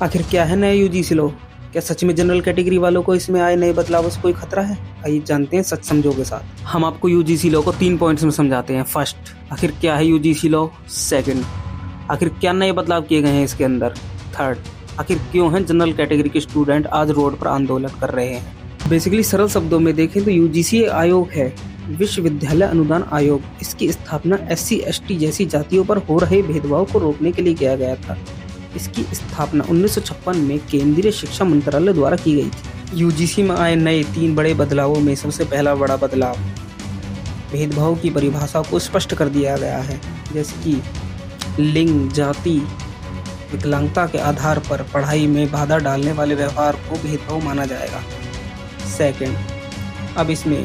आखिर क्या है नया यूजीसी लॉ? क्या सच में जनरल कैटेगरी वालों को इसमें आए नए बदलावों से कोई खतरा है? आइए जानते हैं सच समझो के साथ। हम आपको यूजीसी लॉ को 3 पॉइंट्स में समझाते हैं। फर्स्ट, आखिर क्या है यूजीसी लॉ? सेकंड, आखिर क्या नए बदलाव किए गए हैं इसके अंदर? थर्ड, आखिर क्यों हैं जनरल कैटेगरी के स्टूडेंट आज रोड पर आंदोलन कर रहे हैं? बेसिकली सरल शब्दों में देखें तो यूजीसी आयोग है विश्वविद्यालय अनुदान आयोग। इसकी स्थापना SC ST जैसी जातियों पर हो रहे भेदभाव को रोकने के लिए किया गया था। इसकी स्थापना 1956 में केंद्रीय शिक्षा मंत्रालय द्वारा की गई थी। यूजीसी में आए नए 3 बड़े बदलावों में सबसे पहला बड़ा बदलाव भेदभाव की परिभाषा को स्पष्ट कर दिया गया है, जैसे कि लिंग, जाति, विकलांगता के आधार पर पढ़ाई में बाधा डालने वाले व्यवहार को भेदभाव माना जाएगा। सेकंड, अब इसमें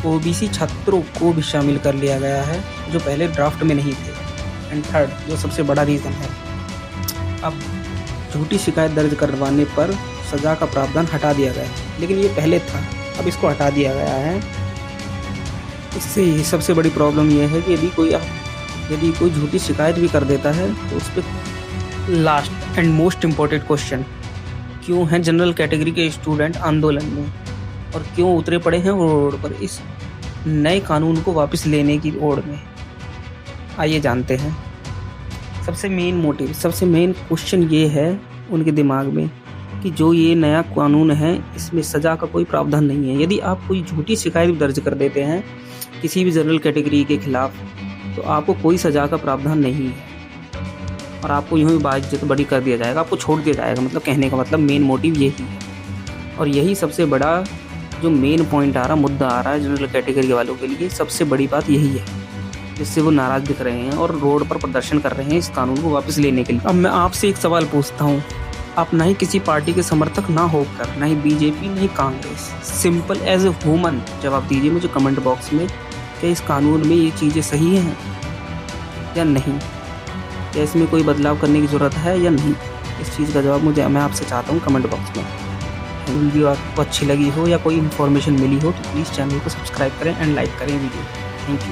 OBC छात्रों को भी शामिल कर लिया गया है जो पहले ड्राफ्ट में नहीं थे। एंड थर्ड, जो सबसे बड़ा रीज़न है, अब झूठी शिकायत दर्ज करवाने पर सज़ा का प्रावधान हटा दिया गया है। लेकिन ये पहले था, अब इसको हटा दिया गया है। इससे ही सबसे बड़ी प्रॉब्लम ये है कि यदि कोई झूठी शिकायत भी कर देता है तो उस पर last and most important question, क्यों हैं जनरल कैटेगरी के स्टूडेंट आंदोलन में और क्यों उतरे पड़े हैं रोड पर इस नए कानून को वापस लेने की ओर में? आइए जानते हैं। सबसे मेन क्वेश्चन ये है उनके दिमाग में कि जो ये नया कानून है इसमें सज़ा का कोई प्रावधान नहीं है। यदि आप कोई झूठी शिकायत दर्ज कर देते हैं किसी भी जनरल कैटेगरी के खिलाफ तो आपको कोई सज़ा का प्रावधान नहीं है और आपको यूँ ही बाइज्जत बरी कर दिया जाएगा, आपको छोड़ दिया जाएगा। मतलब कहने का मतलब मेन मोटिव यही है और यही सबसे बड़ा जो मेन पॉइंट आ रहा, मुद्दा आ रहा है जनरल कैटेगरी वालों के लिए। सबसे बड़ी बात यही है जिससे वो नाराज़ दिख रहे हैं और रोड पर प्रदर्शन कर रहे हैं इस कानून को वापस लेने के लिए। अब मैं आपसे एक सवाल पूछता हूँ, आप ना ही किसी पार्टी के समर्थक ना होकर, ना ही बीजेपी, ना ही Congress, simple as a human जवाब दीजिए मुझे कमेंट बॉक्स में, क्या इस कानून में ये चीज़ें सही हैं या नहीं? क्या इसमें कोई बदलाव करने की ज़रूरत है या नहीं? इस चीज़ का जवाब मैं आपसे चाहता हूँ कमेंट बॉक्स में। वीडियो आपको अच्छी लगी हो या कोई इन्फॉर्मेशन मिली हो तो प्लीज़ चैनल को सब्सक्राइब करें एंड लाइक करें वीडियो। Thank you.